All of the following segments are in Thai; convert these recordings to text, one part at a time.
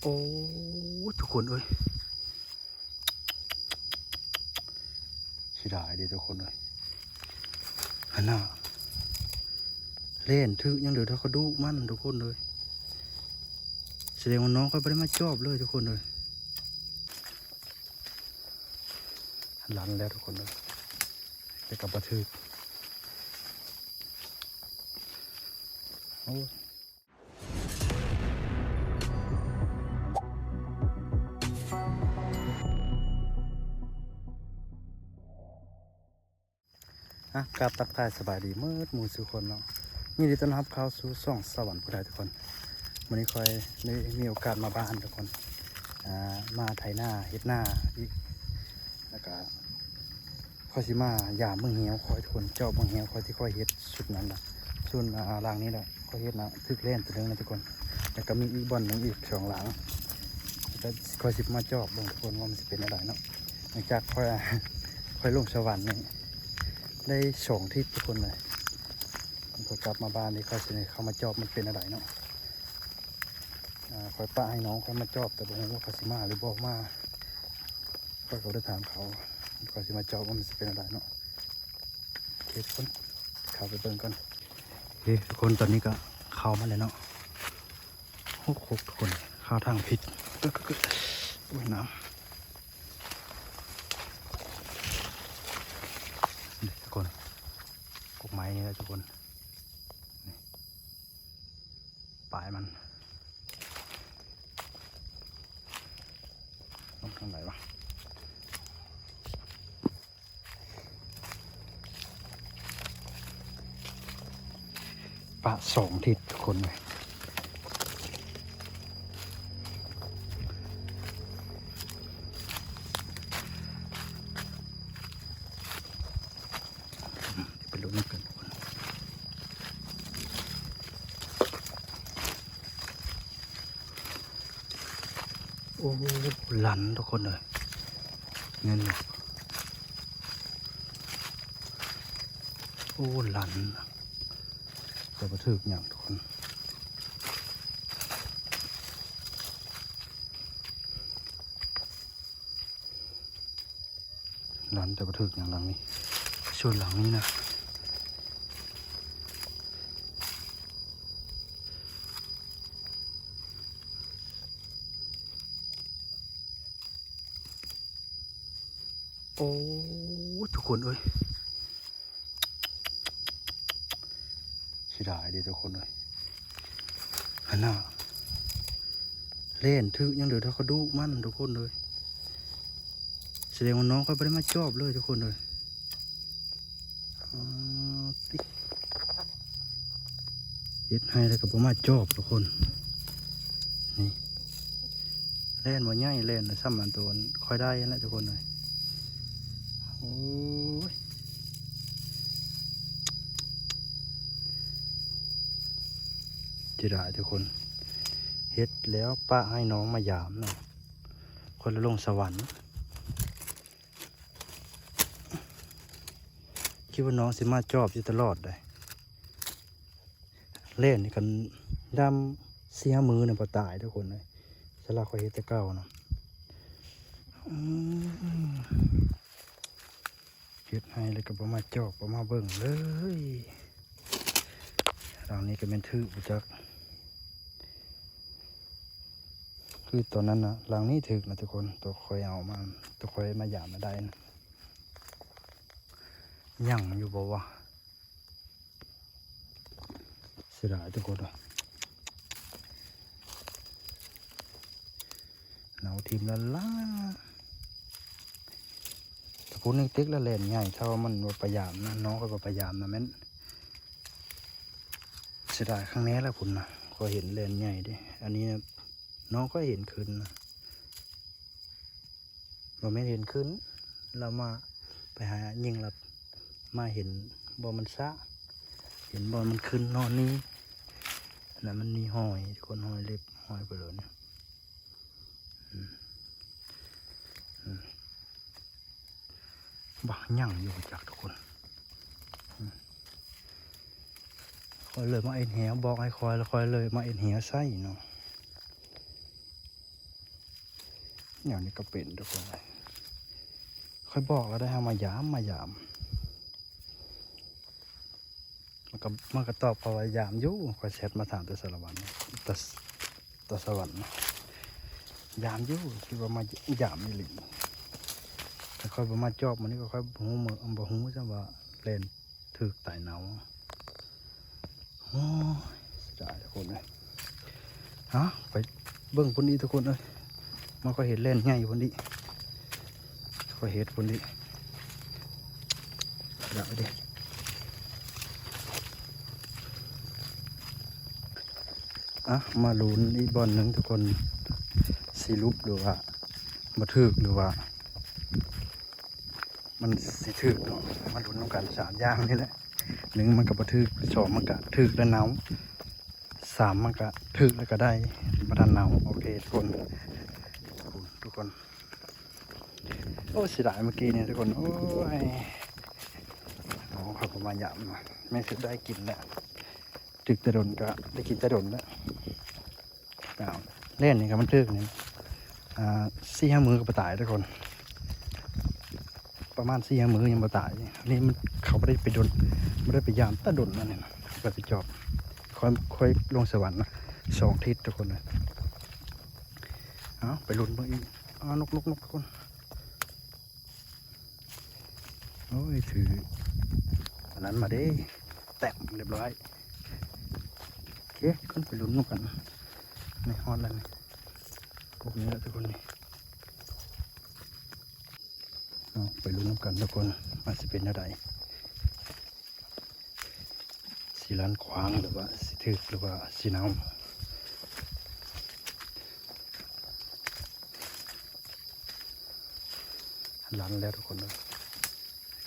โอ้ทุกคนเอ้ยเสียดายดิทุกคนเลยฮันน่ะเล่นถือยังเดือดเขาดูมันทุกคนเลยแสดงว่าน้องเขาไม่ได้มาจอบเลยทุกคนเลยหลันแล้วทุกคนเลยไปกับบัทึกโอ้กราบตักทายสบายดีเมื่อหมู่สุคนเนาะนี่ดีต้อนรับเข้าสู่ช่องสวรรค์ผู้ใดทุกคนวันนี้คอยได้มีโอกาสมาบ้านทุกคนมาไถหน้าเฮ็ดหน้าอีกแล้วก็คอยสิมายามเมืองเหี่ยวคอยทุกคนเจ้าเมืองเหี่ยวคอยที่คอยเฮ็ดสุดนั้นแหละส่วนหลังนี้แหละคอยเฮ็ดนะทึกเล่นตัวนึงนะทุกคนแล้วก็มีอีกบ่อนหนึ่งอีกสองหลังแล้วคอยสิมาจอบเบิ่งทุกคนว่ามันจะเป็นอะไรเนาะหลังจากคอยลงสวรรค์นี่ได้2 ทิศทุกคนเลยพอกลับมาบ้านนี่เขาสิเข้ามาจอบมันเป็นอะไรเนาะคอยป้าให้น้องเขามาจอบแต่บอกว่าเขาสิมาหรือบอกมาก็เขาได้ถามเขาสิมาจอบว่ามันจะเป็นอะไรเนาะโอเคทุกคนเข้าไปเบิ่งกันโอเคทุกคนตอนนี้ก็เข้ามาเลยเนาะโอ้โหทุกคนเข้าทางผิดโอ้ยน้ำทุกคนกกไม้นี่แหละทุกคนนี่ปลายมันต้องทางไหนวะปะ2 ทิศทุกคนเลยไปลุ้นกันทุกคนโอ้หลันทุกคนเลยเงินโอ้หลันแต่บัทึกอย่างทุกคนหลันแต่บัทึกอย่างหลังนี้ส่วนหลังนี้นะโอ้ทุกคนเอ้ยเสียดายดิทุกคนเลยฮันน่ะเล่นถือยังเดือดเขาดูมันทุกคนเลยแสดงว่าน้องเขาไม่ได้มาจอบเลยทุกคนเลยเฮ็ดให้แล้วก็บ่มาจอบทุกคนนี่เล่นว่าง่ายเล่นซ้ำมันตัวคอยได้แล้วทุกคนเลยโอ้ยจะได้ทุกคนเฮ็ดแล้วป้าให้น้องมายามนะคนละลงสวรรค์คิดว่าน้องสิมาจอบอยู่ตลอดเลยเล่นนี่กันดำ4-5 มือเนี่ยพอตายทุกคนเลยสลาคอยเฮ็ดแต่เก่านะเฮ็ดให้เลยก็บ่มาจอบบ่มาเบิ่งเลยหลังนี้ก็เป็นถือบุจักคือตอนนั้นนะหลังนี้ถึกนะทุกคนตัวคอยเอามาตัวคอยมาหยามมาได้นะยั่งอยู่บ่วะเสียดายทุกคนเลยหนาวทีมละล่าแต่พูดนึงติ๊กละเล่นใหญ่เท่ามันพยายามนะน้องก็พยายามนะแม่นเสียดายครั้งนี้แหละคุณนะก็เห็นเล่นใหญ่ดิอันนี้น้องก็เห็นขึ้นนะเราไม่เห็นขึ้นเรามาไปหายิงเรามาเห็นบอมันซะเห็นบอมันขึ้นนอนนี้นะมันมีหอยคนหอยเล็บหอยไปเลยเนี่ยบ้ายั่งอยู่จากทุกคนคอยเลยมาเอ็นเหียบอกให้คอยแล้วคอยเลยมาเอ็นเหียไส้เนาะ อย่างนี้ก็เป็นทุกคนเลยค่อยบอกแล้วได้ให้มายามมันก็ตอบเขาว่ายามอยู่ค่อยแชทมาถามแต่สารวัตรแต่สวรรค์ยามอยู่คิดว่ามายามนี่หลีแต่ค่อยบ่มาจอบมันนี่ก็ค่อยหูมือบ่หูซะว่าเล่นถึกไต่เนาโอ้ยเสียดายทุกคนเลยฮะไปเบิ่งพุ่นนี้ทุกคนเลยมันก็เห็นเล่นง่ายอยู่พุ่นนี้ก็เห็นพุ่นนี้อยากไปดิมาลุ้นอีกบอลหนึ่งทุกคนสีรูปหรือว่ามาถึกหรือว่ามันสีถึกเนาะมาลุ้นต้องการ3 อย่างนี่แหละ1มันกับมาถึก2มันก็ถึกแล้วหนาว3มันก็ถึกแล้วก็ได้ประทานหนาวโอเคทุกคนโอ้เสียดายเมื่อกี้เนี่ยทุกคนโอ้ยเขาประมาณยำไม่เสียได้กินแล้วถึกแต่ดนก็ได้กินแต่ดนแล้วเล่นนี่ครับมันถึกนี่4-5 มื้อก็ตายทุกคนประมาณ4-5 มื้อยังบ่ตายนี่มันเขาไม่ได้ไปดนไม่ได้ไปยามตะดนนั่นเองไปจอบค่อยลงสวรรค์นะ2 ทิศทุกคนเลยไปลุ้นเบิ่งอีกนกทุกคนโอ้ยถืออันนั้นมาดิแต้มเรียบร้อยโอเคขึ้นไปลุ้นกันในฮอตแล้วนี่พวกนี้แหละทุกคนนี่ไปลุ้นกันทุกคนมาสิเป็นอะไรสีล้านขวางหรือว่าสีถึกหรือว่าสีน้ำล้านแล้วทุกคนเลย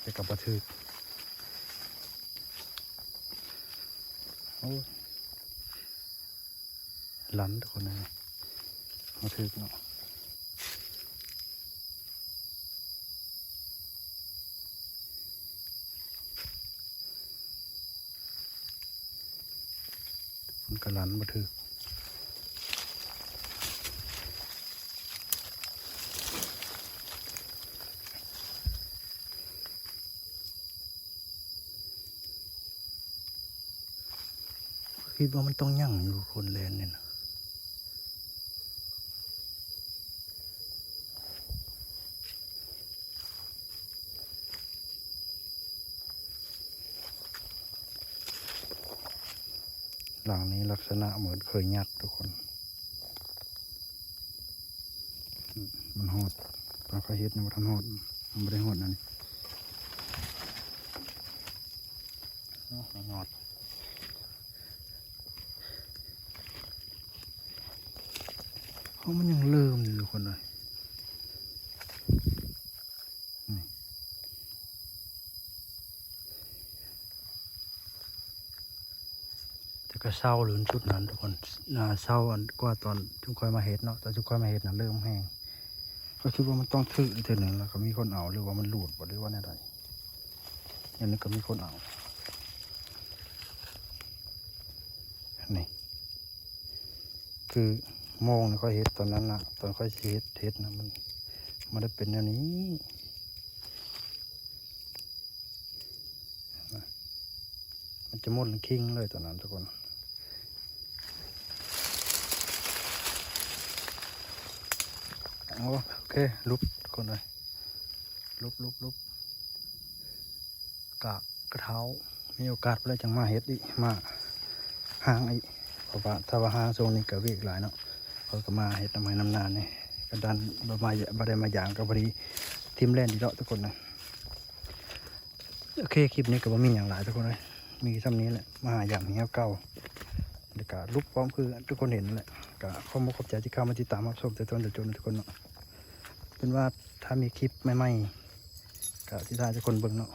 จะกลับมาถึกโอ้ล้านทุกคนเลยมาถึกเนาะมันก็ล้านมาถึกคิดว่ามันต้องยั่งอยู่คนเลนเนี่ยนะหลังนี้ลักษณะเหมือนเคยยัดทุกคนมันหดตอนเขาเฮ็ดเนี่ยมันทำหดมันไม่ได้หดนั่นหดเพราะมันยังเริ่มอยู่ทุกคนเลยก็เศร้าหรือจุดนั้นทุกคนเศร้ากว่าตอนจุกคอยมาเห็ดเนาะแต่จุกคอยมาเห็ดนั้นเริ่มแห้งก็คิดว่ามันต้องถือเท่านึงแล้วก็มีคนเอาหรือว่ามันหลุดหรือว่าอะไรอย่างนี้ก็มีคนเอานี่คือมองค่อยเห็ดตอนนั้นนะตอนค่อยเห็ดนะมันได้เป็นอย่างนี้มันจะหมดคิงเลยตอนนั้นทุกคนโอเคลุบคนเลยลุบกระเท้ามีโอกาสไปเลยจังมาเฮ็ดดิมาห้างอีเพราะว่าถ้าว่าห้างโซนนี้ก็วิ่งหลายเนาะเขาก็มาเฮ็ดทำให้น้ำนานนี่ก็ดันบ่ได้มาอย่างก็พอดีทีมแล่นดีเนาะทุกคนนะโอเคคลิปนี้ก็บ่มีอย่างหลายทุกคนเลยมีซ้ำนี้แหละมาอย่างเงี้ยเก่าแล้วก็ลุกพร้อมคือทุกคนเห็นแหละก็ขอบใจที่เข้ามาติดตามรับชมแต่ต้นแต่จนทุกคนเนาะเป็นว่าถ้ามีคลิปใหม่ๆก็ที่ได้ทุกคนเบิ่งเนาะ